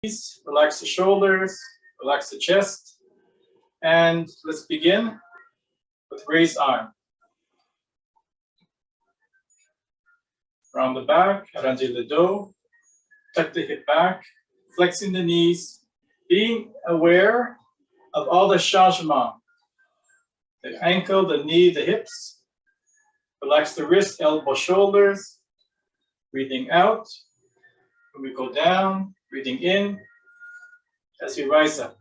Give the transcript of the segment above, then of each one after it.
relax the shoulders, relax the chest, and let's begin with raised arm. Round the back, arranger le dos, tuck the hip back, flexing the knees, being aware of all the changement. The ankle, the knee, the hips. Relax the wrist, elbow, shoulders. Breathing out. When we go down, breathing in as we rise up.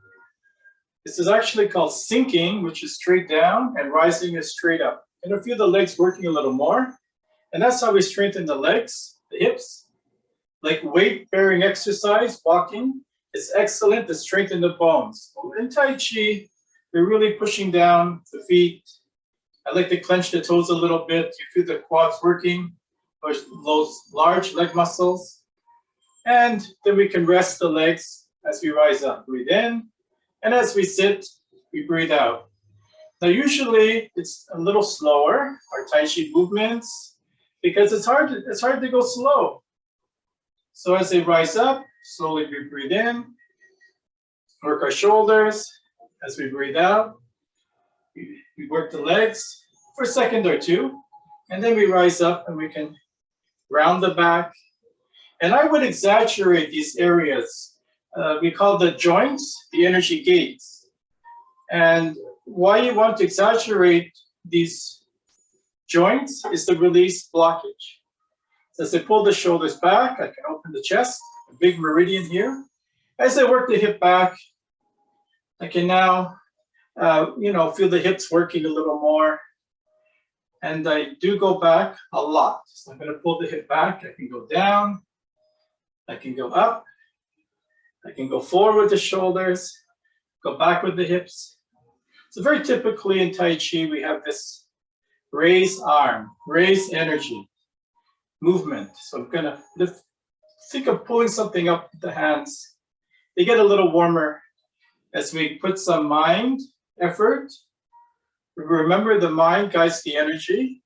This is actually called sinking, which is straight down, and rising is straight up. And I feel the legs working a little more. And that's how we strengthen the legs, the hips. Like weight-bearing exercise, walking, is excellent to strengthen the bones. In Tai Chi, we're really pushing down the feet. I like to clench the toes a little bit. You feel the quads working, those large leg muscles. And then we can rest the legs as we rise up. Breathe in. And as we sit, we breathe out. Now, usually it's a little slower, our Tai Chi movements, because it's hard to go slow. So as they rise up, slowly we breathe in, work our shoulders. As we breathe out, we work the legs for a second or two, and then we rise up and we can round the back. And I would exaggerate these areas. We call the joints the energy gates. And why you want to exaggerate these joints is to release blockage. So as I pull the shoulders back, I can open the chest, a big meridian here. As I work the hip back, I can now, feel the hips working a little more. And I do go back a lot. So I'm going to pull the hip back. I can go down. I can go up. I can go forward with the shoulders, go back with the hips. So very typically in Tai Chi, we have this raised arm, raised energy, movement. So I'm going to think of pulling something up with the hands. They get a little warmer as we put some mind effort. Remember, the mind guides the energy.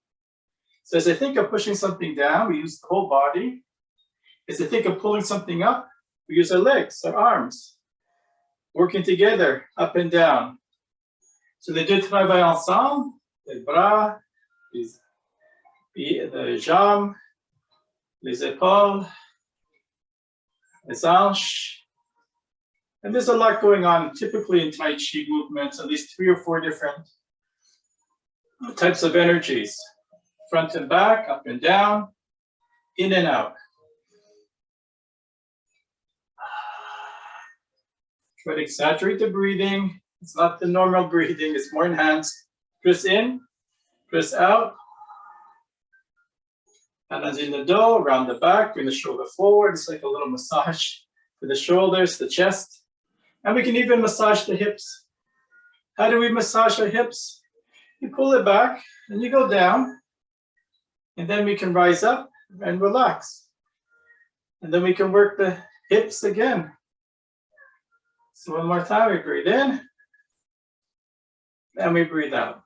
So as I think of pushing something down, we use the whole body. As I think of pulling something up, we use our legs, our arms, working together, up and down. So les deux travaillent ensemble, les bras, les jambes, les épaules, les hanches. And there's a lot going on typically in Tai Chi movements, at least 3 or 4 different types of energies. Front and back, up and down, in and out. Try to exaggerate the breathing. It's not the normal breathing, it's more enhanced. Press in, press out. Hands in the dos, around the back, bring the shoulder forward. It's like a little massage for the shoulders, the chest. And we can even massage the hips. How do we massage our hips? You pull it back and you go down. And then we can rise up and relax. And then we can work the hips again. So one more time, we breathe in. And we breathe out.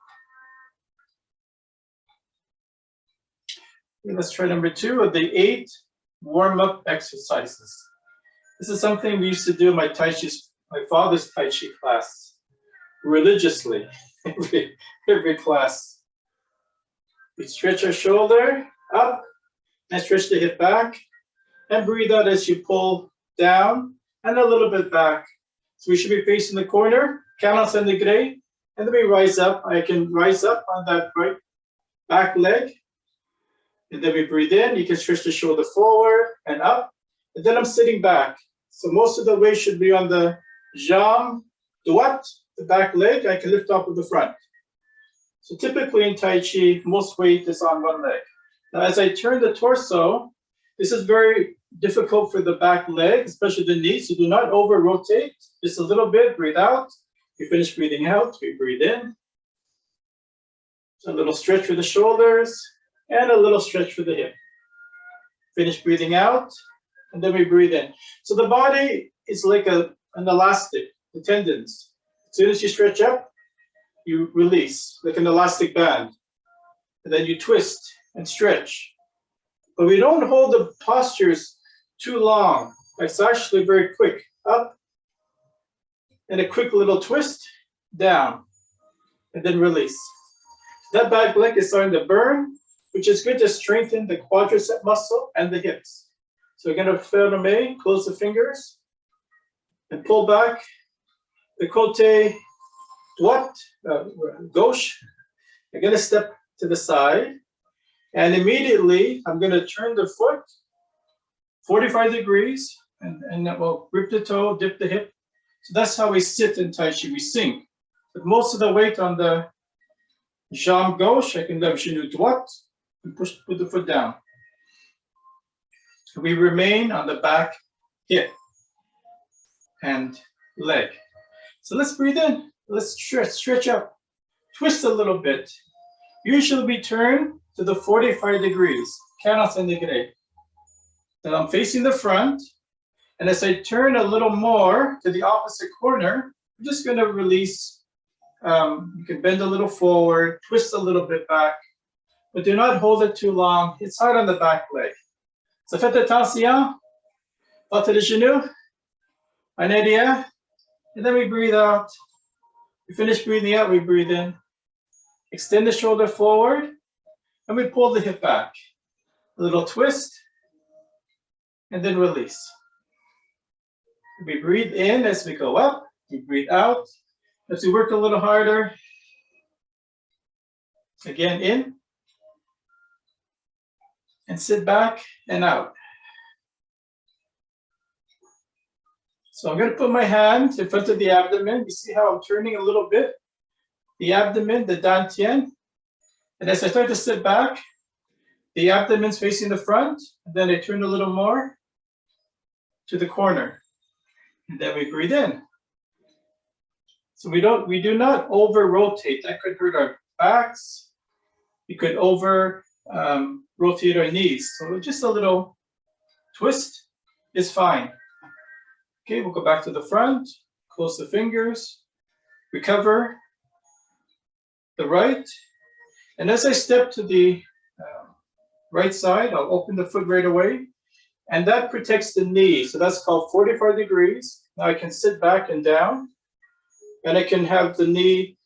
Okay, let's try number 2 of the 8 warm-up exercises. This is something we used to do in my father's Tai Chi class, religiously, every class. We stretch our shoulder up and stretch the hip back and breathe out as you pull down and a little bit back. So we should be facing the corner, 45 degrees, and then we rise up. I can rise up on that right back leg. And then we breathe in. You can stretch the shoulder forward and up. And then I'm sitting back. So most of the weight should be on the jambe droite, the back leg. I can lift off with the front. So typically in Tai Chi, most weight is on one leg. Now as I turn the torso, this is very difficult for the back leg, especially the knees. So do not over rotate. Just a little bit, breathe out. We finish breathing out, we breathe in. So a little stretch for the shoulders and a little stretch for the hip. Finish breathing out, and then we breathe in. So the body is like an elastic, the tendons. As soon as you stretch up, you release, like an elastic band. And then you twist and stretch. But we don't hold the postures too long. It's actually very quick. up, and a quick little twist, down, and then release. That back leg is starting to burn, which is good to strengthen the quadricep muscle and the hips. So we're gonna fermer, close the fingers, and pull back the côté droit, gauche. I'm gonna step to the side, and immediately I'm gonna turn the foot 45 degrees, and that will grip the toe, dip the hip. So that's how we sit in Tai Chi, we sink. But most of the weight on the jambe gauche, I can leave genou droite, and put the foot down. We remain on the back hip and leg. So let's breathe in, let's stretch up, twist a little bit. Usually we turn to the 45 degrees, 45 degrees. Then I'm facing the front, and as I turn a little more to the opposite corner, I'm just gonna release. You can bend a little forward, twist a little bit back, but do not hold it too long. It's hard on the back leg. So faites attention, portez les genoux, en arrière, and then we breathe out. We finish breathing out, we breathe in. Extend the shoulder forward, and we pull the hip back. A little twist, and then release. We breathe in as we go up, we breathe out. As we work a little harder, again in, and sit back and out. So I'm going to put my hand in front of the abdomen. You see how I'm turning a little bit? The abdomen, the dantian. And as I start to sit back, the abdomen's facing the front, and then I turn a little more to the corner. And then we breathe in. So we do not over rotate. That could hurt our backs. We could over rotate our knees. So just a little twist is fine. Okay, we'll go back to the front, close the fingers, recover the right. And as I step to the right side, I'll open the foot right away. And that protects the knee. So that's called 45 degrees. Now I can sit back and down. And I can have the knee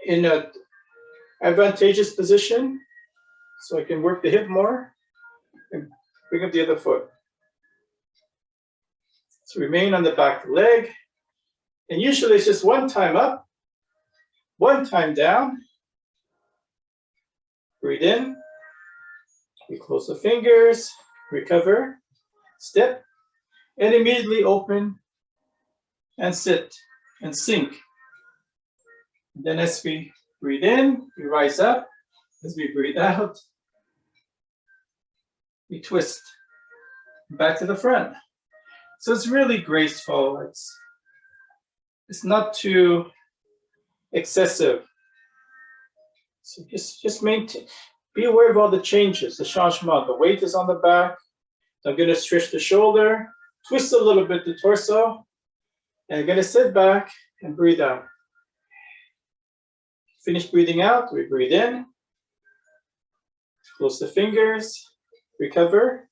in an advantageous position, so I can work the hip more and bring up the other foot. So remain on the back leg, and usually it's just one time up, one time down. Breathe in, we close the fingers, recover, step, and immediately open and sit. And sink. And then as we breathe in, we rise up. As we breathe out, we twist back to the front. So it's really graceful. It's not too excessive. So just maintain. Be aware of all the changes, the changement. The weight is on the back. I'm going to stretch the shoulder, twist a little bit the torso. And I'm going to sit back and breathe out. Finish breathing out, we breathe in. Close the fingers, recover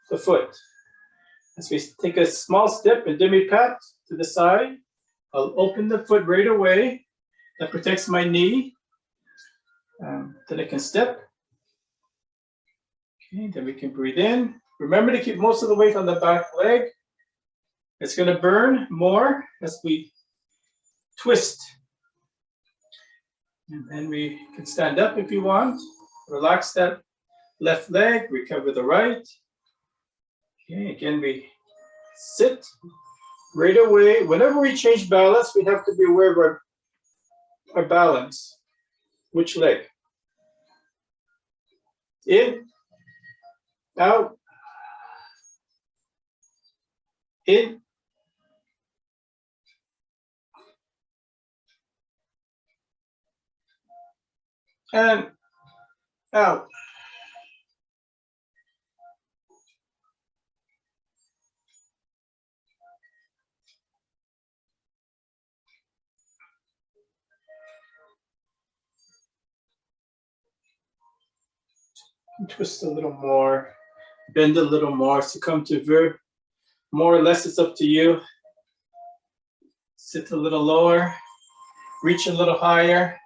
the foot. As we take a small step, a demi-pat to the side, I'll open the foot right away. That protects my knee. Then I can step. Okay, then we can breathe in. Remember to keep most of the weight on the back leg. It's going to burn more as we twist. And then we can stand up if you want. Relax that left leg, recover the right. Okay, again, we sit right away. Whenever we change balance, we have to be aware of our balance. Which leg? In, out, in, and out. Twist a little more, bend a little more to come to More or less, it's up to you. Sit a little lower, reach a little higher,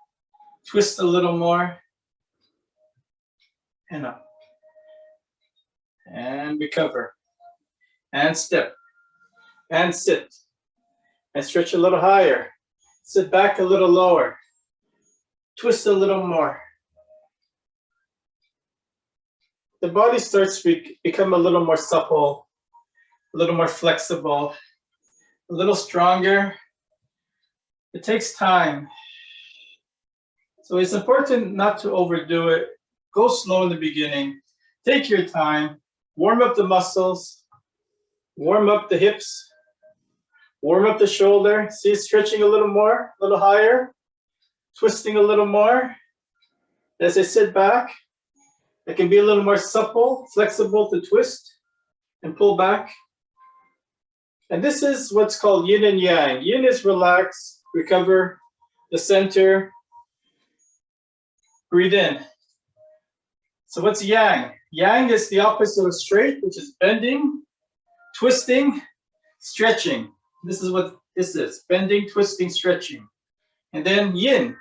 twist a little more, and up. And recover. And step. And sit. And stretch a little higher. Sit back a little lower. Twist a little more. The body starts to become a little more supple, a little more flexible, a little stronger. It takes time. So it's important not to overdo it. Go slow in the beginning. Take your time. Warm up the muscles. Warm up the hips. Warm up the shoulder. See, stretching a little more, a little higher. Twisting a little more. As I sit back, I can be a little more supple, flexible to twist and pull back. And this is what's called yin and yang. Yin is relax, recover the center, breathe in. So what's yang? Yang is the opposite of straight, which is bending, twisting, stretching. This is what this is, bending, twisting, stretching. And then yin,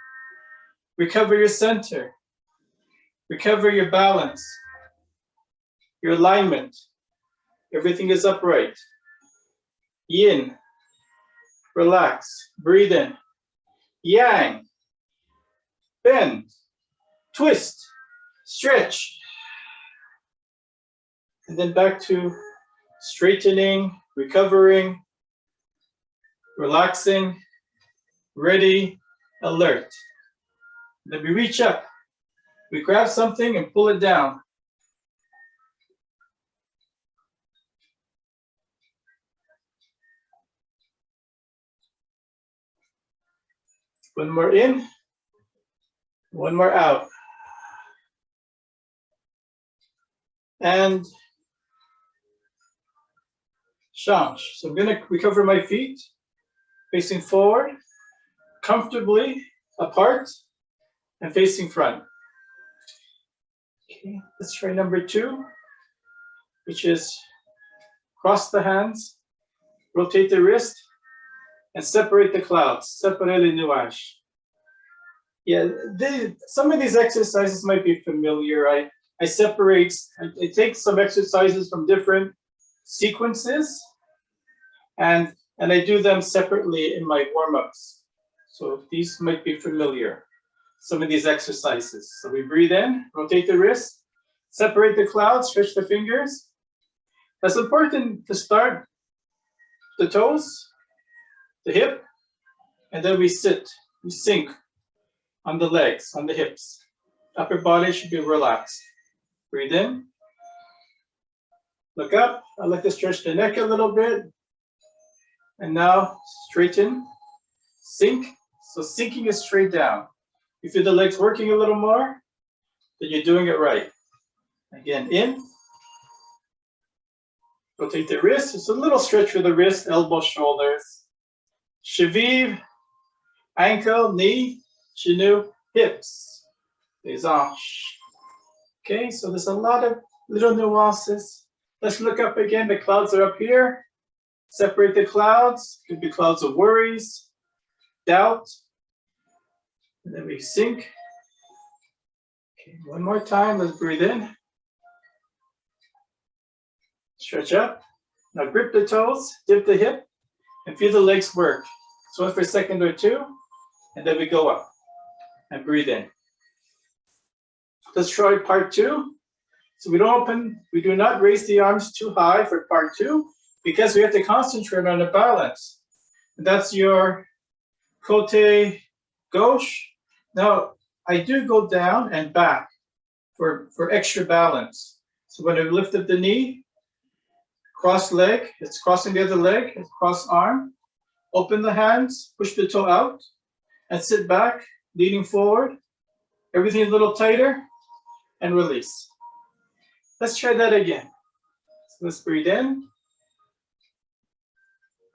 recover your center, recover your balance, your alignment. Everything is upright. Yin, relax, breathe in. Yang, bend, twist, stretch. And then back to straightening, recovering, relaxing, ready, alert. Then we reach up. We grab something and pull it down. One more in, one more out. And change. So I'm going to recover my feet, facing forward, comfortably apart, and facing front. Okay, let's try number 2, which is cross the hands, rotate the wrist, and separate the clouds. Séparer les nuages. Yeah, some of these exercises might be familiar. I take some exercises from different sequences, and I do them separately in my warm-ups. So these might be familiar, some of these exercises. So we breathe in, rotate the wrist, separate the clouds, stretch the fingers. That's important to start the toes, the hip, and then we sit, we sink on the legs, on the hips. Upper body should be relaxed. Breathe in, look up. I like to stretch the neck a little bit. And now straighten, sink. So sinking is straight down. You feel the legs working a little more, then you're doing it right. Again, in. Rotate the wrist. It's a little stretch for the wrist, elbow, shoulders. Cheville, ankle, knee, genou, hips, les hanches. Okay, so there's a lot of little nuances. Let's look up again. The clouds are up here. Separate the clouds. Could be clouds of worries, doubt. And then we sink. Okay, one more time. Let's breathe in. Stretch up. Now grip the toes, dip the hip, and feel the legs work. So for a second or two, and then we go up and breathe in. Let's try part 2. So we do not raise the arms too high for part 2 because we have to concentrate on the balance. And that's your côté gauche. Now, I do go down and back for extra balance. So when I lift up the knee, cross leg, it's crossing the other leg, it's cross arm. Open the hands, push the toe out, and sit back, leaning forward. Everything a little tighter, and release. Let's try that again. So let's breathe in.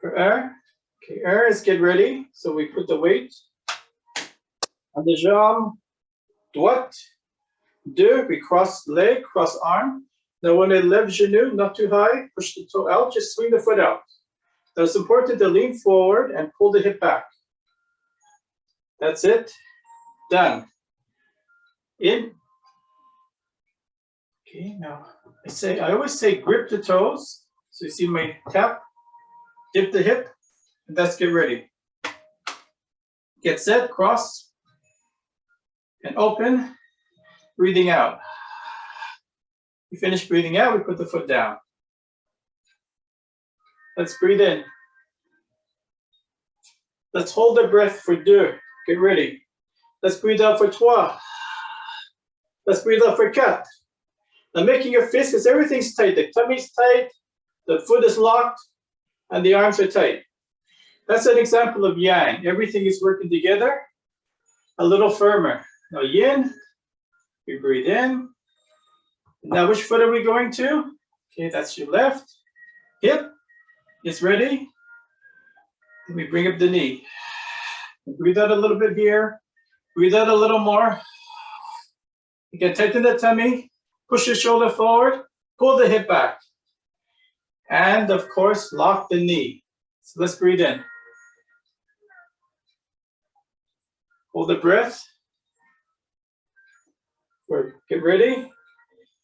For air. Okay, air is get ready. So we put the weight on the jambe droite. Deux, we cross leg, cross arm. Now when I left genou, not too high, push the toe out, just swing the foot out. Now it's important to lean forward and pull the hip back. That's it. Done. In. Okay, now I always say grip the toes. So you see my tap, dip the hip, and let's get ready. Get set, cross, and open, breathing out. We finish breathing out, we put the foot down. Let's breathe in. Let's hold the breath for deux. Get ready. Let's breathe out for trois. Let's breathe out for quatre. Now making your fist, because everything's tight. The tummy's tight, the foot is locked, and the arms are tight. That's an example of yang. Everything is working together. A little firmer. Now yin, we breathe in. Now which foot are we going to? Okay, that's your left. Hip is ready. And we bring up the knee. Breathe out a little bit here. Breathe out a little more. You can tighten the tummy. Push your shoulder forward. Pull the hip back. And of course, lock the knee. So let's breathe in. Hold the breath. Get ready.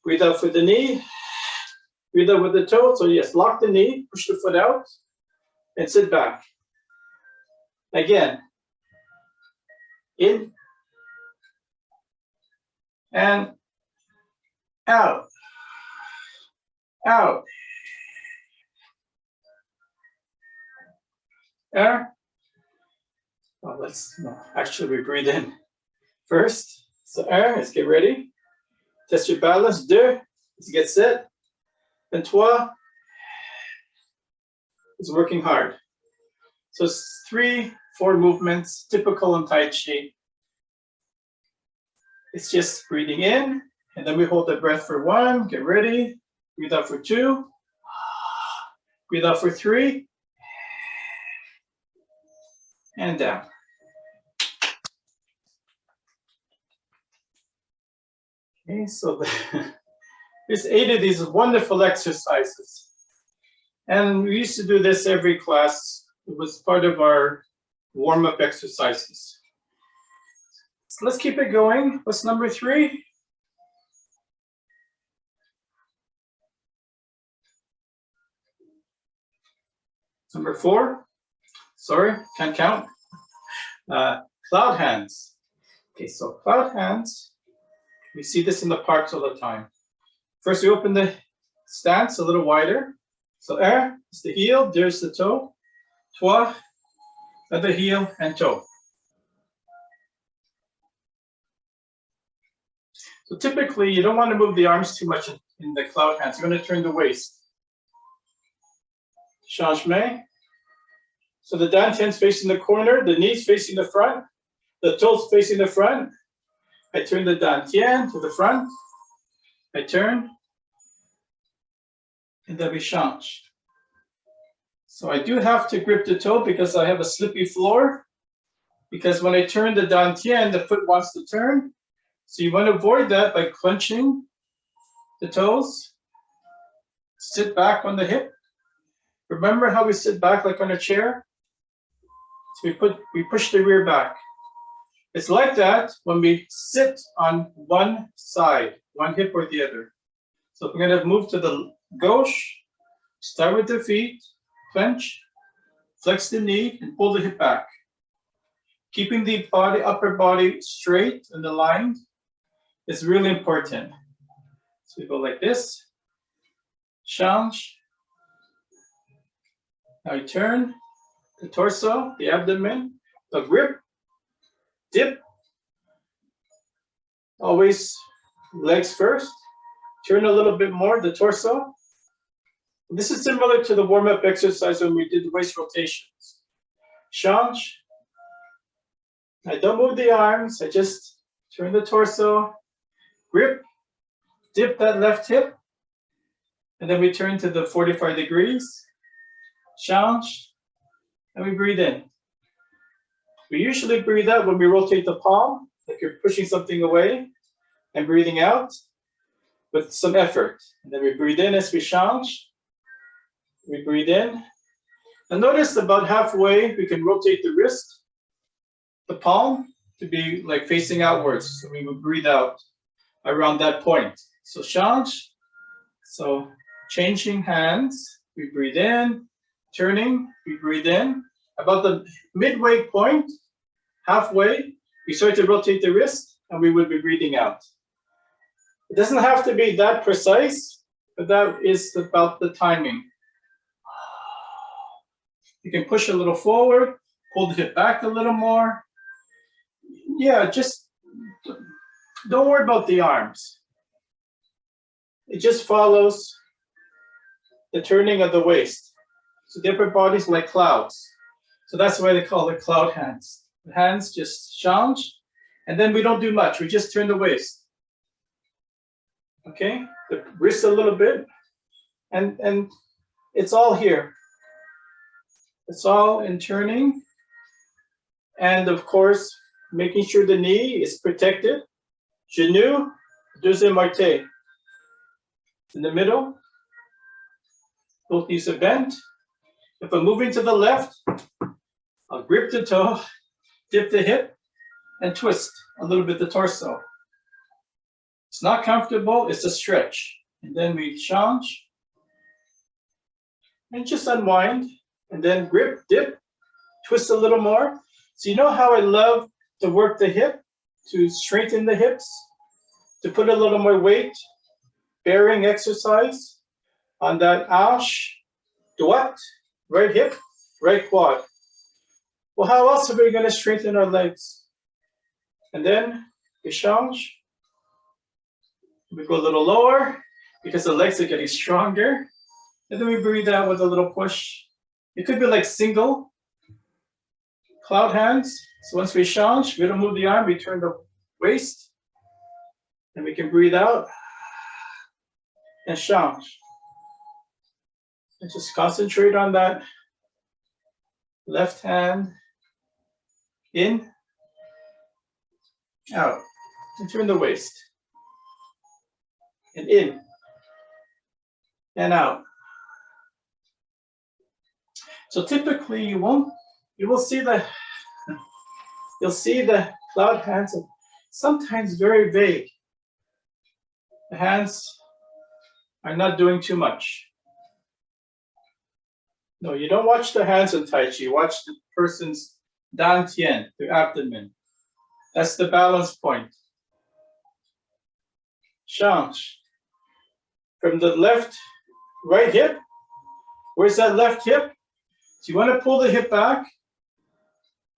Breathe out for the knee. Breathe out with the toe. So yes, lock the knee. Push the foot out. And sit back. Again. In. And out. Out. Air. Well, actually we breathe in first. So air, let's get ready. Test your balance. Deux, let's get set. And trois is working hard. So it's 3, 4 movements, typical in Tai Chi. It's just breathing in, and then we hold the breath for 1, get ready. Breathe out for 2. Breathe out for 3. And down. Okay, so there's 8 of these wonderful exercises. And we used to do this every class. It was part of our warm-up exercises. So let's keep it going. What's number 3? Number 4? Sorry, can't count. Cloud hands. Okay, so cloud hands. We see this in the parks all the time. First, we open the stance a little wider. So air is the heel, there's the toe. Trois, other heel and toe. So typically, you don't want to move the arms too much in the cloud hands. You're going to turn the waist. Changement. So the dantian's facing the corner, the knees facing the front, the toes facing the front. I turn the dantian to the front. I turn. And then we change. So I do have to grip the toe because I have a slippy floor. Because when I turn the dantian, the foot wants to turn. So you want to avoid that by clenching the toes. Sit back on the hip. Remember how we sit back like on a chair? So we push the rear back. It's like that when we sit on one side, one hip or the other. So we're going to move to the gauche, start with the feet, clench, flex the knee, and pull the hip back. Keeping the body, upper body straight and aligned is really important. So we go like this, change. Now you turn the torso, the abdomen, the grip, dip. Always legs first. Turn a little bit more, the torso. This is similar to the warm-up exercise when we did the waist rotations. Change. I don't move the arms, I just turn the torso, grip, dip that left hip, and then we turn to the 45 degrees, change, and we breathe in. We usually breathe out when we rotate the palm, like you're pushing something away, and breathing out. with some effort. And then we breathe in as we change. We breathe in. And notice about halfway, we can rotate the wrist, the palm, to be like facing outwards. So we will breathe out around that point. So change. So changing hands, we breathe in, turning, we breathe in. About the midway point, halfway, we start to rotate the wrist and we will be breathing out. It doesn't have to be that precise, but that is about the timing. You can push a little forward, pull the hip back a little more. Yeah, just don't worry about the arms. It just follows the turning of the waist. So the upper body's like clouds. So that's why they call it cloud hands. The hands just change, and then we don't do much. We just turn the waist. Okay, the wrist a little bit, and it's all here. It's all in turning, and of course, making sure the knee is protected. Genou, deuxième orteil. In the middle, both knees are bent. If I'm moving to the left, I'll grip the toe, dip the hip, and twist a little bit the torso. It's not comfortable, it's a stretch. And then we change, and just unwind, and then grip, dip, twist a little more. So you know how I love to work the hip, to straighten the hips, to put a little more weight, bearing exercise on that hanche, droite, right hip, right quad. Well, how else are we going to strengthen our legs? And then we change. We go a little lower because the legs are getting stronger. And then we breathe out with a little push. It could be like single cloud hands. So once we change, we don't move the arm, we turn the waist. And we can breathe out and change. And just concentrate on that left hand in, out, and turn the waist. And in, and out. So typically you will see the, you'll see the cloud hands are sometimes very vague. The hands are not doing too much. No, you don't watch the hands in Tai Chi, watch the person's dantian, their abdomen. That's the balance point. Change. From the left, right hip. Where's that left hip? So you want to pull the hip back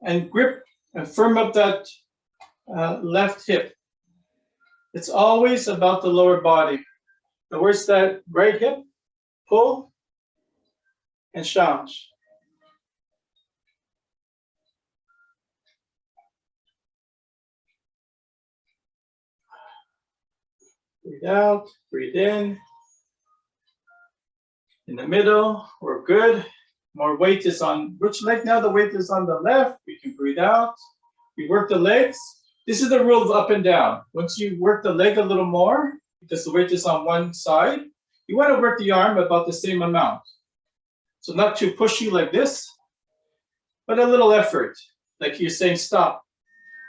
and grip and firm up that left hip. It's always about the lower body. Now where's that right hip? Pull and change. Breathe out, breathe in. In the middle, we're good. More weight is on which leg now? The weight is on the left. We can breathe out. We work the legs. This is the rule of up and down. Once you work the leg a little more, because the weight is on one side, you want to work the arm about the same amount. So not too pushy like this, but a little effort. Like you're saying stop,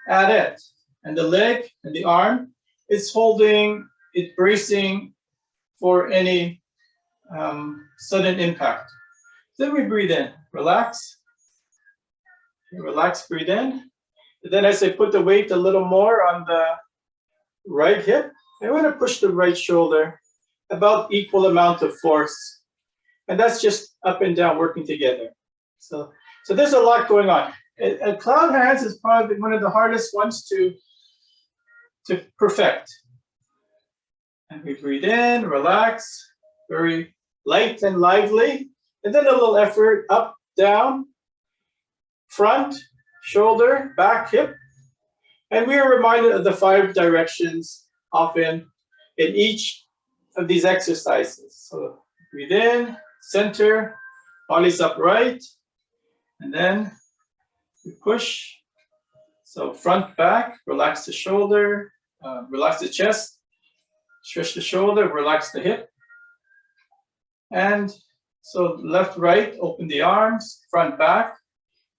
add it. And the leg and the arm is holding, it's bracing for any sudden impact. Then we breathe in, relax. Relax, breathe in. And then as I put the weight a little more on the right hip, I want to push the right shoulder about equal amount of force. And that's just up and down working together. So there's a lot going on. And cloud hands is probably one of the hardest ones to perfect. And we breathe in, relax, very light and lively. And then a little effort, up, down, front, shoulder, back, hip. And we are reminded of the 5 directions often in each of these exercises. So breathe in, center, body's upright, and then we push. So front, back, relax the shoulder, relax the chest, Stretch the shoulder, relax the hip. And so left, right, open the arms, front, back.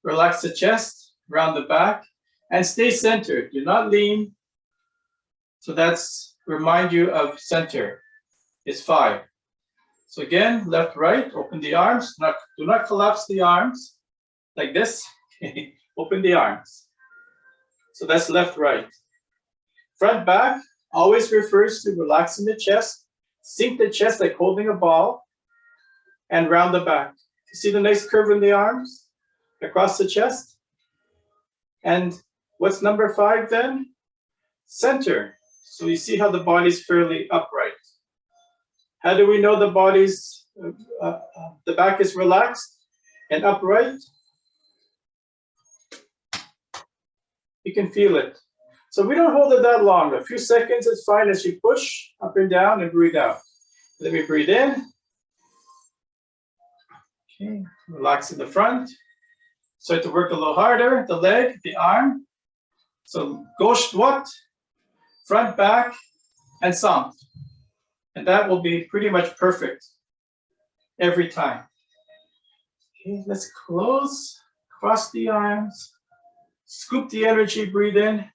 Relax the chest, round the back, and stay centered. Do not lean. So that's remind you of center. It's 5. So again, left, right, open the arms. Do not collapse the arms like this. Open the arms. So that's left, right. Front, back always refers to relaxing the chest. Sink the chest like holding a ball, and round the back. You see the nice curve in the arms across the chest? And what's number 5 then? Center. So you see how the body's fairly upright. How do we know the body's, the back is relaxed and upright? You can feel it. So we don't hold it that long. A few seconds is fine as you push up and down and breathe out. Let me breathe in. Okay, relax in the front. Start to work a little harder, the leg, the arm. So gauche droite, front, back, and centre. And that will be pretty much perfect every time. Okay, let's close, cross the arms, scoop the energy, breathe in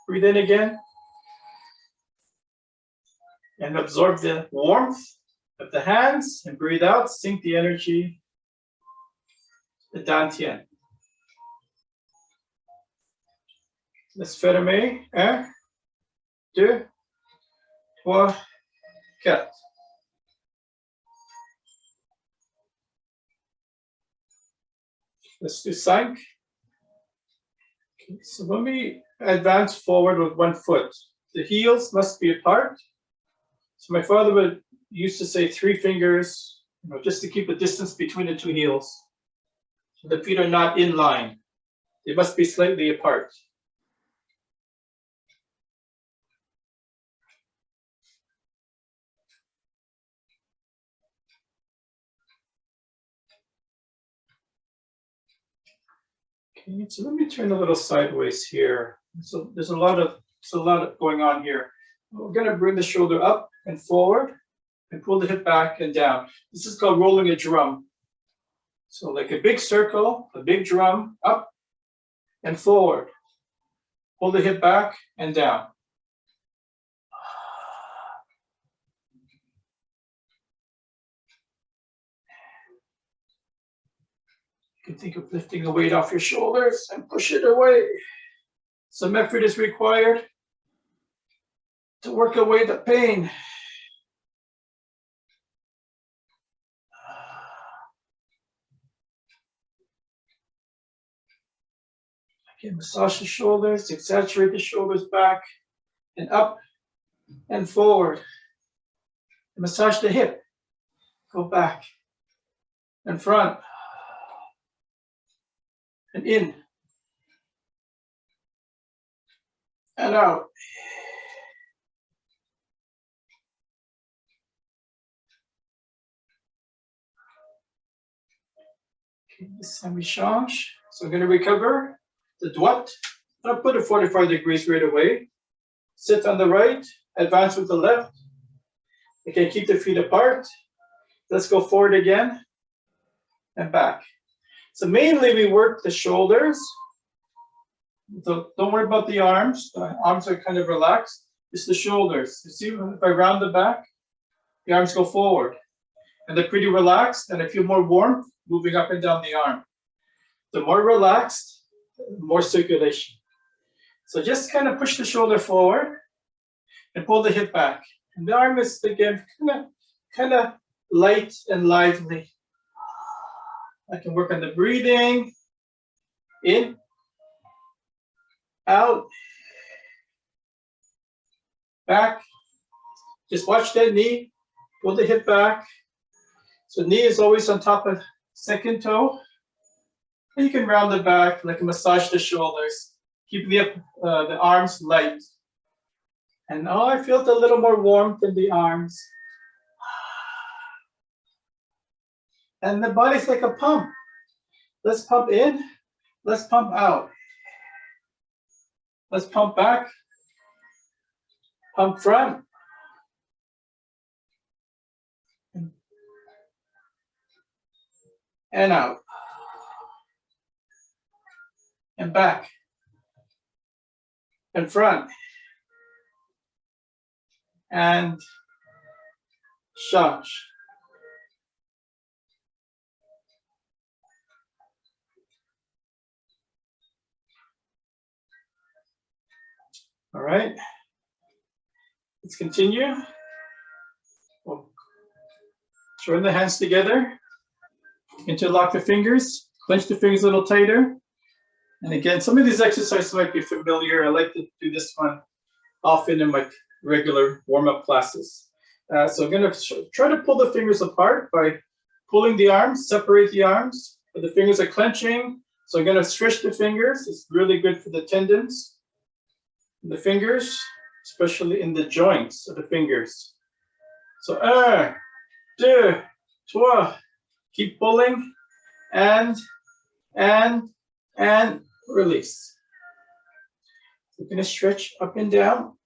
again, and absorb the warmth of the hands, and breathe out, sink the energy, the dantian. Let's fermer. 1, 2, 3, 4. Let's do 5. Okay, so let me advance forward with 1 foot. The heels must be apart. So my father used to say 3 fingers, just to keep the distance between the 2 heels. So the feet are not in line. They must be slightly apart. Okay, so let me turn a little sideways here. So there's a lot of going on here. We're going to bring the shoulder up and forward and pull the hip back and down. This is called rolling a drum. So like a big circle, a big drum, up and forward. Pull the hip back and down. You can think of lifting the weight off your shoulders and push it away. Some effort is required to work away the pain. Again, massage the shoulders, exaggerate the shoulders back and up and forward. Massage the hip. Go back and front and in and out. Okay, this time we change. So I'm going to recover the droite. I'll put it 45 degrees right away. Sit on the right, advance with the left. Again, keep the feet apart. Let's go forward again and back. So mainly we work the shoulders. So don't worry about the arms. The arms are kind of relaxed. It's the shoulders. You see, if I round the back, the arms go forward. And they're pretty relaxed, and I feel more warmth moving up and down the arm. The more relaxed, more circulation. So just kind of push the shoulder forward and pull the hip back. And the arm is, again, kind of light and lively. I can work on the breathing. In, out, back. Just watch that knee. Pull the hip back. So knee is always on top of second toe. And you can round the back, like massage the shoulders. Keep the arms light. And oh, I felt a little more warmth in the arms. And the body's like a pump. Let's pump in, let's pump out. Let's pump back, pump front, and out. And back. And front. And change. All right. Let's continue. We'll join the hands together. Interlock the fingers. Clench the fingers a little tighter. And again, some of these exercises might be familiar. I like to do this one often in my regular warm-up classes. So I'm going to try to pull the fingers apart by pulling the arms, separate the arms. But the fingers are clenching. So I'm going to stretch the fingers. It's really good for the tendons. The fingers, especially in the joints of the fingers. So 1, 2, 3. Keep pulling and release. We're going to stretch up and down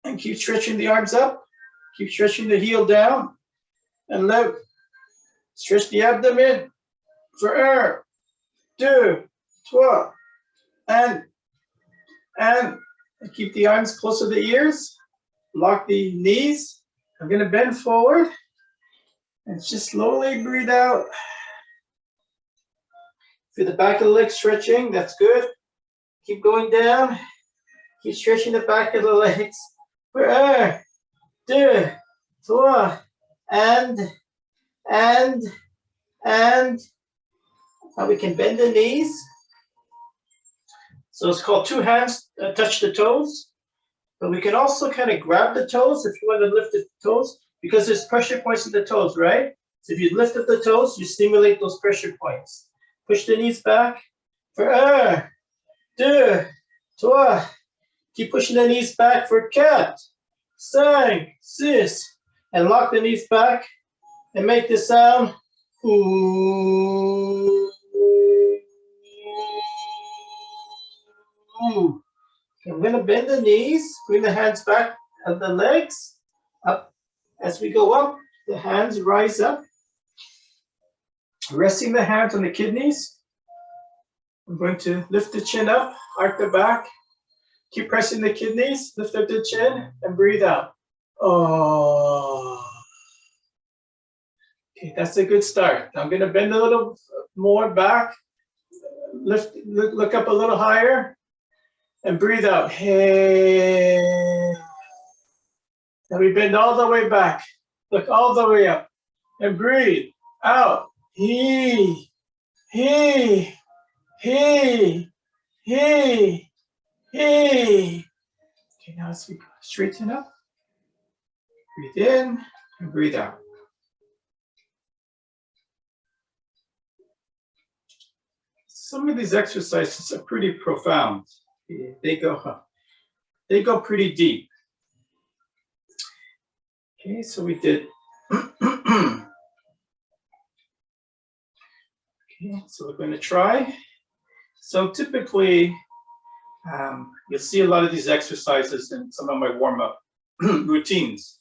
and keep stretching the arms up. Keep stretching the heel down and lift. Stretch the abdomen for 1, 2, 3, and keep the arms close to the ears. Lock the knees. I'm going to bend forward and just slowly breathe out. Feel the back of the leg stretching. That's good. Keep going down. Keep stretching the back of the legs. For 1, 2, 3, and now we can bend the knees. So it's called 2 hands touch the toes. But we can also kind of grab the toes if you want to lift the toes, because there's pressure points in the toes, right? So if you lift up the toes, you stimulate those pressure points. Push the knees back for 1, 2, 3. Keep pushing the knees back for 4, 5, 6. And lock the knees back and make the sound. Ooh. I'm going to bend the knees, bring the hands back of the legs up. As we go up, the hands rise up. Resting the hands on the kidneys. I'm going to lift the chin up, arc the back. Keep pressing the kidneys, lift up the chin, and breathe out. Oh. Okay, that's a good start. I'm going to bend a little more back. Look up a little higher. And breathe out. Hey. And we bend all the way back. Look all the way up. And breathe out. He. Okay, now as we go, straighten up. Breathe in and breathe out. Some of these exercises are pretty profound. They go pretty deep. Okay, so we did. Okay, so we're going to try. So typically, you'll see a lot of these exercises in some of my warm-up routines.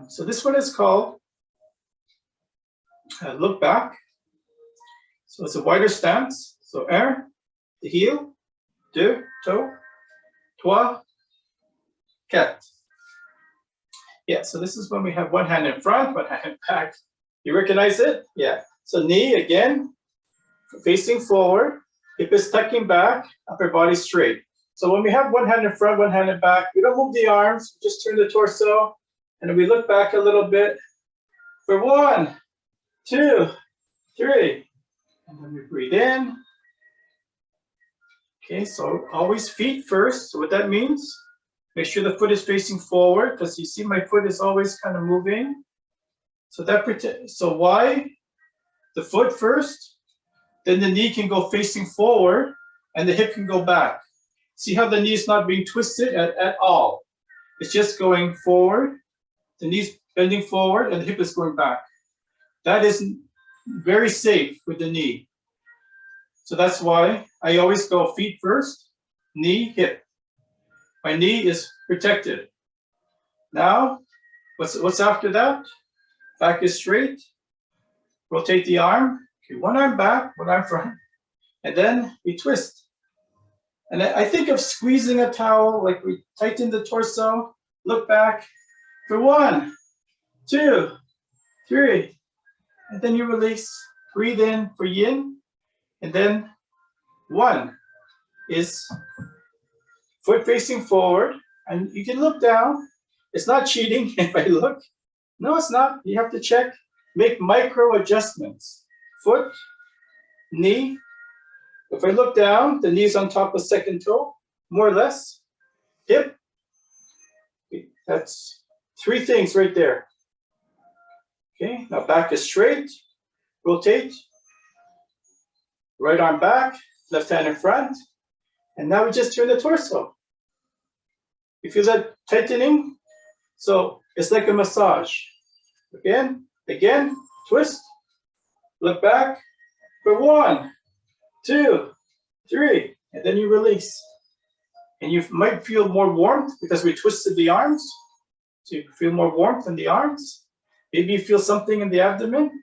So this one is called look back. So it's a wider stance. So 1, the heel, 2, toe, 3, 4. Yeah, so this is when we have one hand in front, one hand back. You recognize it? Yeah. So knee again, facing forward, hip is tucking back, upper body straight. So when we have one hand in front, one hand in back, we don't move the arms, just turn the torso, and then we look back a little bit for 1, 2, 3. And then we breathe in. Okay, so always feet first. So what that means, make sure the foot is facing forward, because you see my foot is always kind of moving. So why the foot first? Then the knee can go facing forward and the hip can go back. See how the knee is not being twisted at all. It's just going forward, the knee's bending forward and the hip is going back. That is very safe with the knee. So that's why I always go feet first, knee, hip. My knee is protected. Now, what's after that? Back is straight, rotate the arm. Okay, one arm back, one arm front. And then we twist. And I think of squeezing a towel, like we tighten the torso, look back for 1, 2, 3. And then you release, breathe in for yin. And then 1 is foot facing forward. And you can look down. It's not cheating if I look. No, it's not. You have to check, make micro adjustments. Foot, knee. If I look down, the knee's on top of second toe, more or less. Hip. Okay, that's 3 things right there. Okay, now back is straight. Rotate. Right arm back, left hand in front. And now we just turn the torso. You feel that tightening? So it's like a massage. Again, twist. Look back for 1, 2, 3, and then you release. And you might feel more warmth because we twisted the arms. So you feel more warmth in the arms. Maybe you feel something in the abdomen.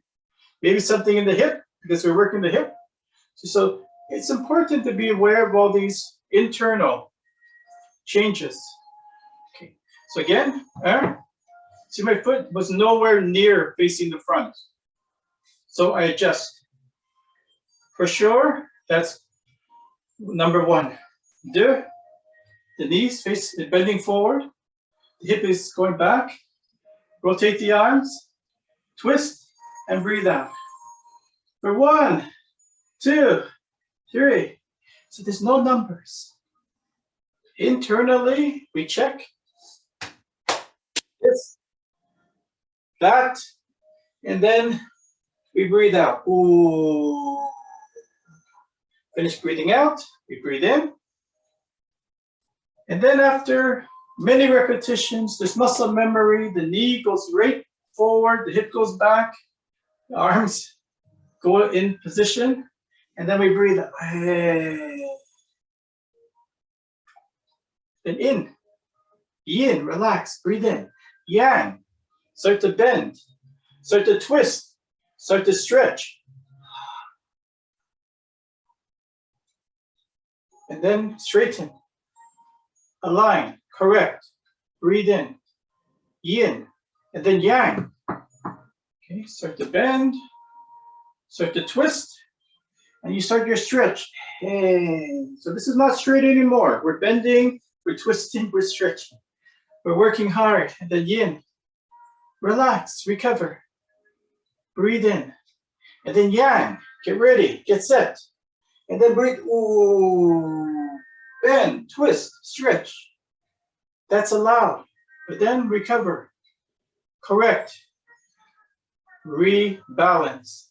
Maybe something in the hip because we're working the hip. So it's important to be aware of all these internal changes. Okay. So again, see my foot was nowhere near facing the front. So I adjust. For sure, that's number 1. 2, the knees bending forward. The hip is going back. Rotate the arms. Twist and breathe out. For 1, 2, 3. So there's no numbers. Internally, we check this, that, and then we breathe out. Ooh. Finish breathing out, we breathe in. And then after many repetitions, there's muscle memory. The knee goes right forward, the hip goes back, the arms go in position, and then we breathe out. Then in, yin, relax, breathe in. Yang, start to bend, start to twist, start to stretch. And then straighten, align, correct, breathe in, yin, and then yang. Okay, start to bend, start to twist, and you start your stretch. Hey, so this is not straight anymore. We're bending, we're twisting, we're stretching. We're working hard, and then yin. Relax, recover, breathe in, and then yang. Get ready, get set, and then breathe. Ooh, bend, twist, stretch. That's allowed, but then recover, correct, rebalance.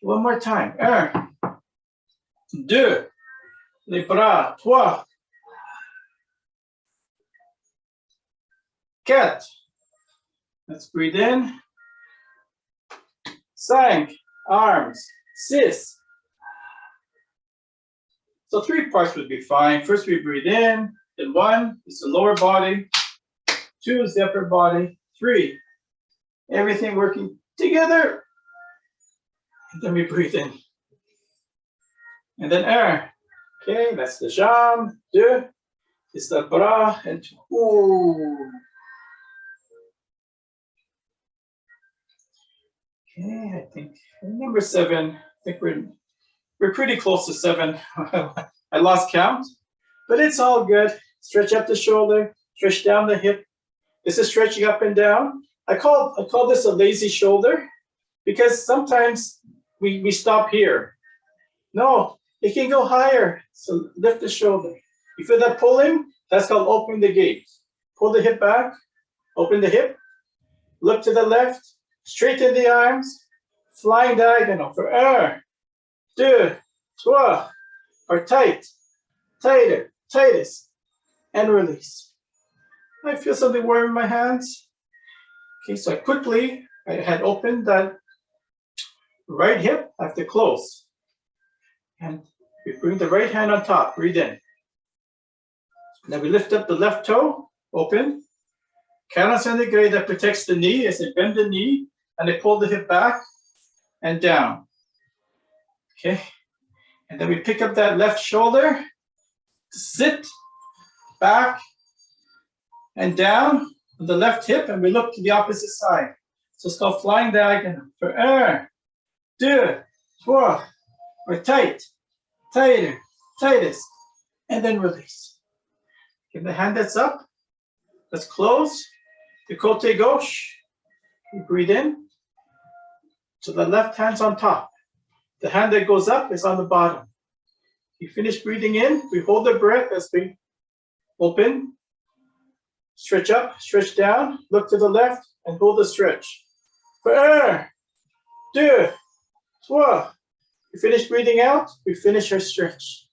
One more time. 1, 2, les bras, 3, 4. Let's breathe in. 5, arms, 6. So 3 parts would be fine. First we breathe in, then 1 is the lower body, 2 is the upper body, 3, everything working together. And then we breathe in. And then air. Okay, that's the jambe. 2 is the bras, and ooh. Okay, I think number 7. I think we're pretty close to 7. I lost count, but it's all good. Stretch up the shoulder, stretch down the hip. This is stretching up and down. I call this a lazy shoulder because sometimes we stop here. No, it can go higher. So lift the shoulder. You feel that pulling? That's called opening the gate. Pull the hip back, open the hip, look to the left, straighten the arms, flying diagonal for 1, 2, 3, or tight, tighter, tightest, and release. I feel something warm in my hands. Okay, so I had opened that right hip, I have to close. And we bring the right hand on top, breathe in. Then we lift up the left toe, open. Canal centigrade that protects the knee as I bend the knee and I pull the hip back. and down. Okay, and then we pick up that left shoulder, sit, back, and down on the left hip, and we look to the opposite side. So it's called flying diagonal. For 1, 2, 3, or tight, tighter, tightest, and then release. Okay, the hand that's up, let's close. The côté gauche, we breathe in. So the left hand's on top. The hand that goes up is on the bottom. You finish breathing in, we hold the breath as we open, stretch up, stretch down, look to the left, and hold the stretch. For 1, 2, 3. We finish breathing out, we finish our stretch.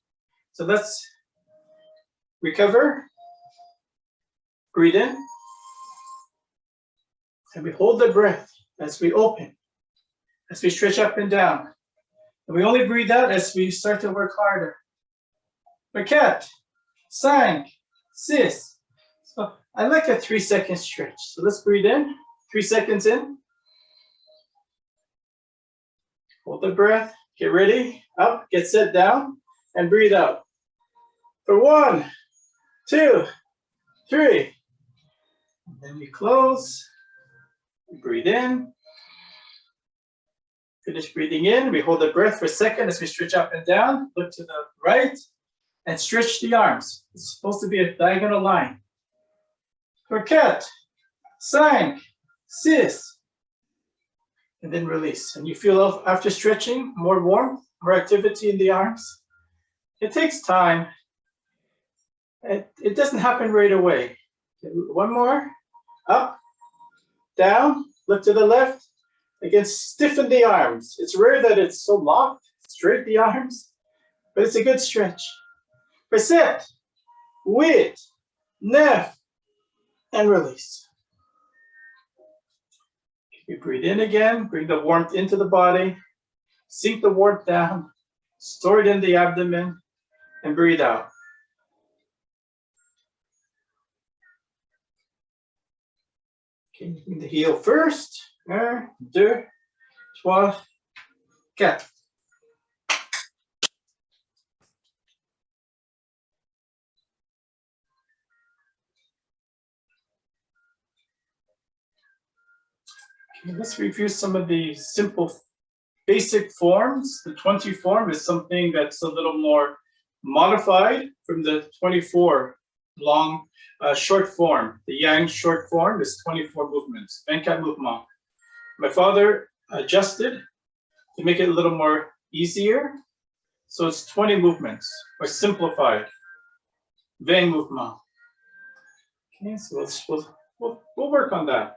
So let's recover, breathe in, and we hold the breath as we open, as we stretch up and down. And we only breathe out as we start to work harder. 4, 5, 6. So I like a 3-second stretch. So let's breathe in, 3 seconds in. Hold the breath, get ready, up, get set down, and breathe out. For 1, 2, 3. And then we close, we breathe in. Finish breathing in, we hold the breath for a second as we stretch up and down, look to the right, and stretch the arms. It's supposed to be a diagonal line. 4, 5, 6. And then release. And you feel after stretching, more warmth, more activity in the arms. It takes time. It doesn't happen right away. One more. Up, down, look to the left. Again, stiffen the arms. It's rare that it's so locked, straight the arms, but it's a good stretch. For 7, 8, 9, and release. You breathe in again, bring the warmth into the body, sink the warmth down, store it in the abdomen, and breathe out. Okay, bring the heel first. 1, 2, 3, 4. Okay, let's review some of the simple basic forms. The 20 form is something that's a little more modified from the 24 long, short form. The Yang short form is 24 movements, 24 mouvements. My father adjusted to make it a little more easier. So it's 20 movements, or simplified. 20 mouvements. Okay, so we'll work on that.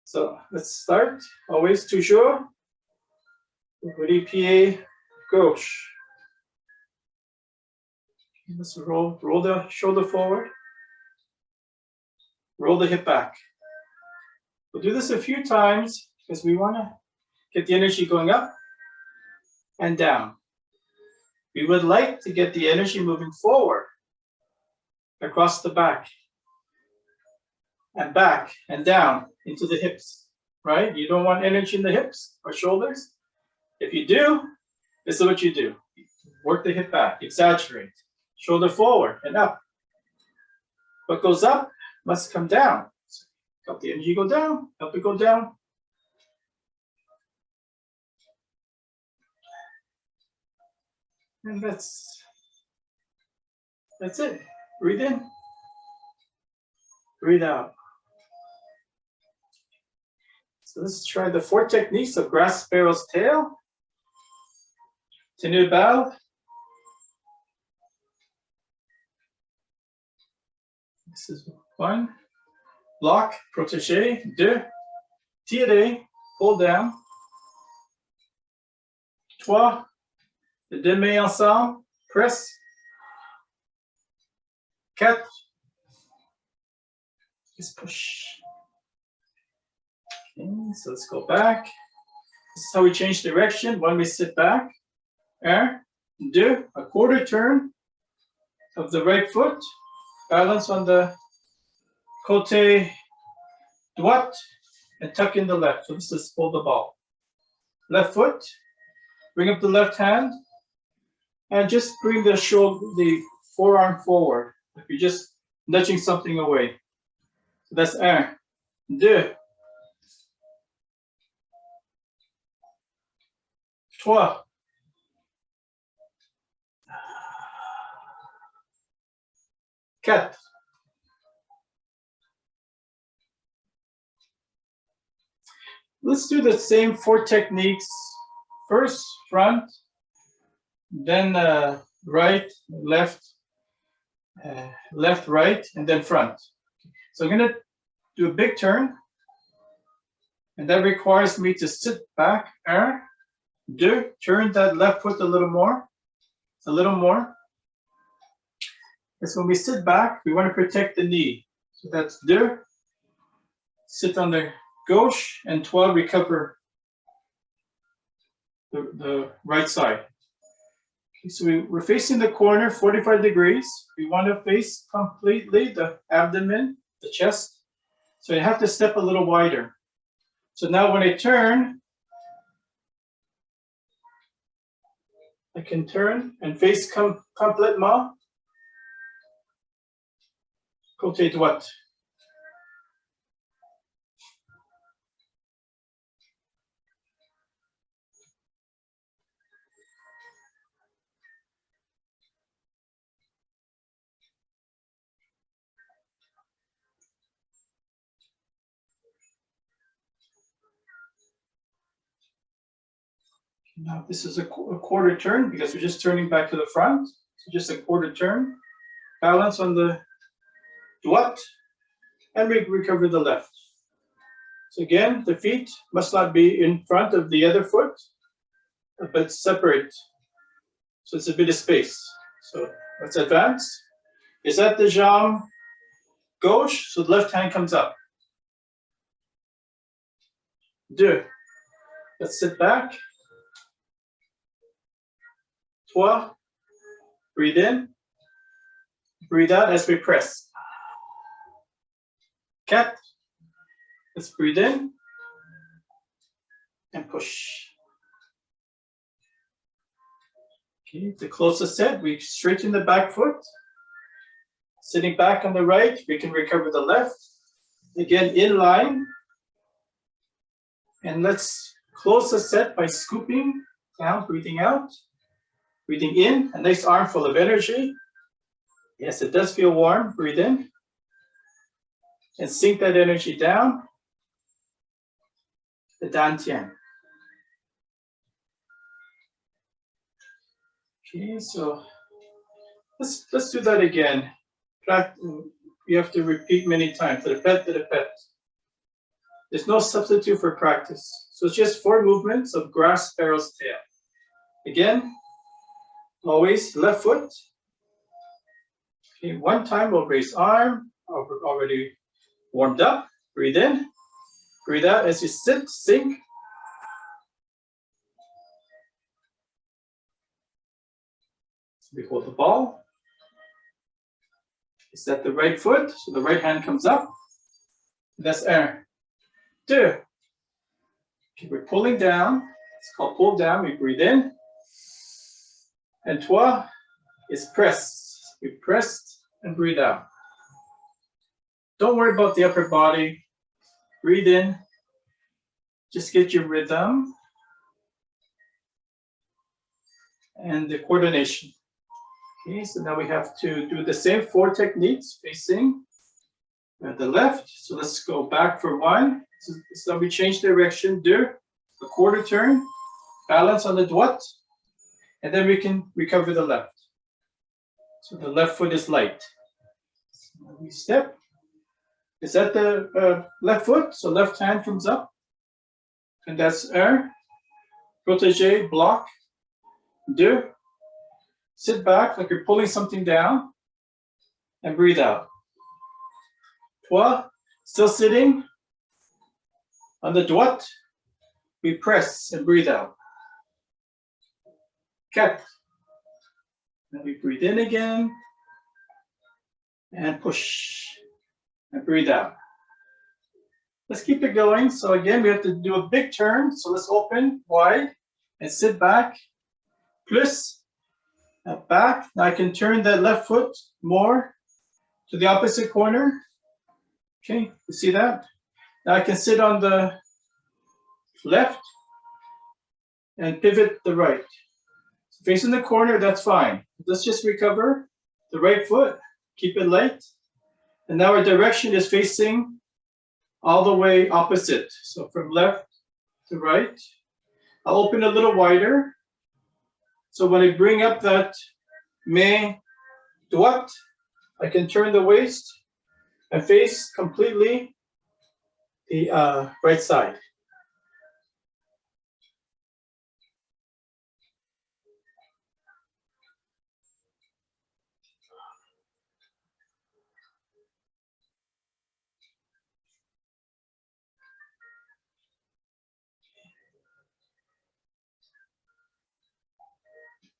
So let's start. Always, toujours. Petit pied gauche. Let's roll the shoulder forward. Roll the hip back. We'll do this a few times because we want to get the energy going up and down. We would like to get the energy moving forward across the back and down into the hips, right? You don't want energy in the hips or shoulders. If you do, this is what you do. Work the hip back, exaggerate. Shoulder forward and up. What goes up must come down. Help the energy go down, help it go down. And that's it. Breathe in. Breathe out. So let's try the 4 techniques of grass sparrow's tail. Tenue bow. This is 1. Block, protégé. 2. Tirer, hold down. 3. Les 2 mains ensemble, press. 4. Just push. Okay, so let's go back. This is how we change direction when we sit back. 1, 2, a quarter turn of the right foot. Balance on the côté droite and tuck in the left. So this is hold the ball. left foot. Bring up the left hand. And just bring the shoulder, the forearm forward. If you're just nudging something away. So that's 1, 2, 3, 4. Let's do the same 4 techniques. First, front, then right, left, left, right, and then front. So I'm going to do a big turn, and that requires me to sit back. 1, 2, turn that left foot a little more. Because when we sit back, we want to protect the knee. So that's 2, sit on the gauche, and 12, recover the right side. Okay, so we're facing the corner 45 degrees. We want to face completely the abdomen, the chest. So you have to step a little wider. So now when I turn, I can turn and face complètement. Côté droite. Now this is a quarter turn because we're just turning back to the front. So just a quarter turn. Balance on the droite and we recover the left. So again, the feet must not be in front of the other foot, but separate. So it's a bit of space. So let's advance. Is that the jambe gauche? So the left hand comes up. 2. Let's sit back. 3. Breathe in. Breathe out as we press. 4. Let's breathe in and push. Okay, the closest set, we straighten the back foot. Sitting back on the right, we can recover the left. Again, in line. And let's close the set by scooping down, breathing out. Breathing in, a nice armful of energy. Yes, it does feel warm. Breathe in. And sink that energy down. The dantian. Okay, so let's do that again. You have to repeat many times. Répète, répète. There's no substitute for practice. So it's just 4 movements of grass sparrow's tail. Again, always left foot. Okay, 1 time we'll raise arm. Already warmed up. Breathe in. Breathe out as you sit, sink. We hold the ball. Is that the right foot? So the right hand comes up. That's 1, 2. Okay, we're pulling down. It's called pull down. We breathe in. And 3 is press. We press and breathe out. Don't worry about the upper body. Breathe in. Just get your rhythm and the coordination. Okay, so now we have to do the same 4 techniques facing the left. So let's go back for 1. So we change direction, 2, a quarter turn, balance on the droite, and then we can recover the left. So the left foot is light. So we step. Is that the left foot? So left hand comes up. And that's 1. Protégé, block. 2. Sit back like you're pulling something down. And breathe out. 3. Still sitting. On the droite, we press and breathe out. 4. Then we breathe in again. And push. And breathe out. Let's keep it going. So again, we have to do a big turn. So let's open wide and sit back. Plus, back. Now I can turn that left foot more to the opposite corner. Okay, you see that? Now I can sit on the left and pivot the right. So facing the corner, that's fine. Let's just recover the right foot, keep it light. And now our direction is facing all the way opposite. So from left to right. I'll open a little wider. So when I bring up that main droite, I can turn the waist and face completely the right side.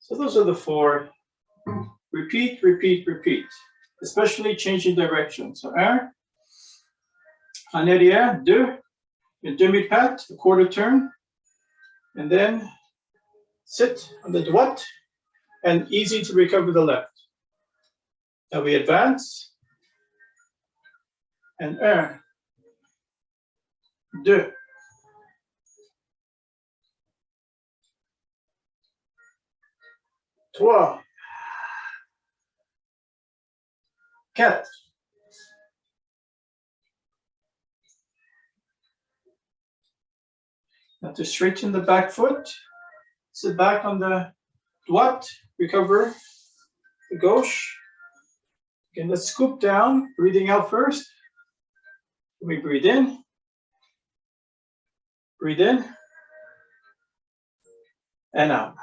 So those are the 4. Repeat, repeat, repeat, especially changing direction. So 1, en arrière, 2, une demi-patte, a quarter turn, and then sit on the droite, and easy to recover the left. Now we advance, and 1, 2, 3, 4. Now to straighten the back foot, sit back on the droite, recover the gauche. Again, let's scoop down, breathing out first. We breathe in, and out.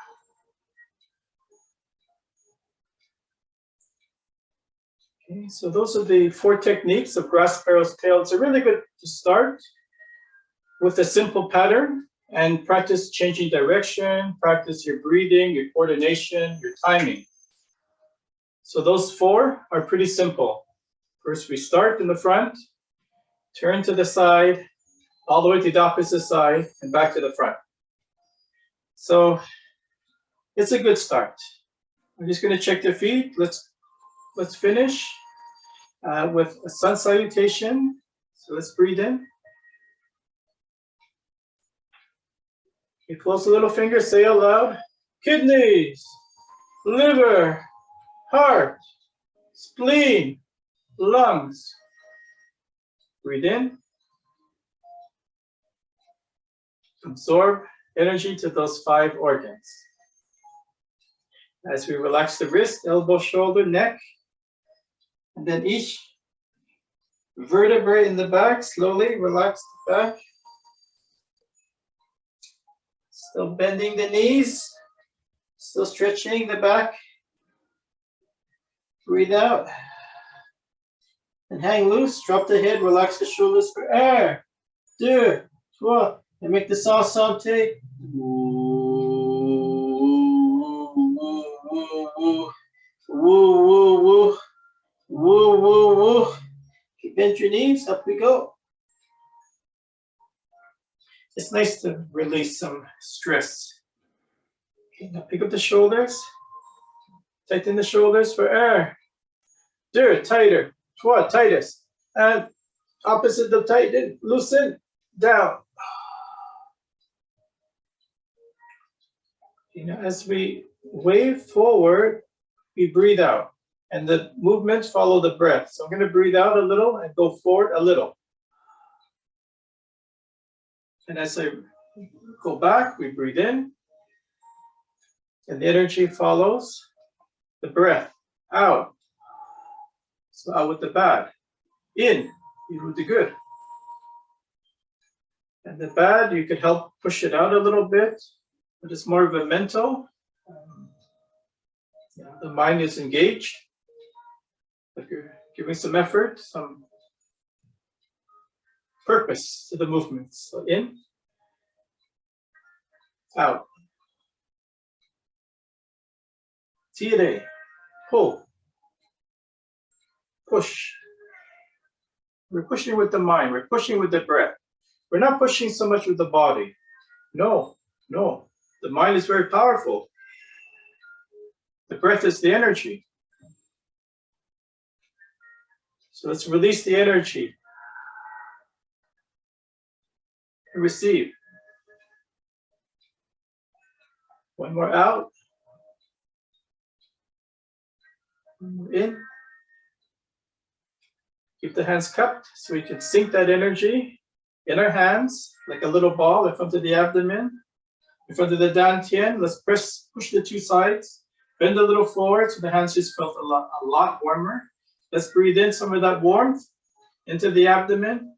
Okay, so those are the 4 techniques of grass sparrow's tail. It's a really good to start with a simple pattern and practice changing direction, practice your breathing, your coordination, your timing. So those 4 are pretty simple. First, we start in the front, turn to the side, all the way to the opposite side, and back to the front. So it's a good start. I'm just going to check the feet. Let's finish with a sun salutation. So let's breathe in. You close the little finger, say out loud, kidneys, liver, heart, spleen, lungs. Breathe in. Absorb energy to those 5 organs. As we relax the wrist, elbow, shoulder, neck, and then each vertebrae in the back, slowly relax the back. Still bending the knees, still stretching the back. Breathe out. And hang loose, drop the head, relax the shoulders for 1, 2, 3, and make the saw santé. Woo. Keep bend your knees, up we go. It's nice to release some stress. Okay, now pick up the shoulders. Tighten the shoulders for 1, 2, tighter, 3, tightest. And opposite of tighten, loosen, down. As we wave forward, we breathe out. And the movements follow the breath. So I'm going to breathe out a little and go forward a little. And as I go back, we breathe in. And the energy follows the breath. Out. So out with the bad. In with the good. And the bad, you could help push it out a little bit, but it's more of a mental. The mind is engaged. But you're giving some effort, some purpose to the movements. So in, out. Tire, pull, push. We're pushing with the mind, we're pushing with the breath. We're not pushing so much with the body. No, no. The mind is very powerful. The breath is the energy. So let's release the energy and receive. One more out. One more in. Keep the hands cupped so we can sink that energy in our hands like a little ball in front of the abdomen. In front of the dantian, let's push the two sides. Bend a little forward so the hands just felt a lot warmer. Let's breathe in some of that warmth into the abdomen.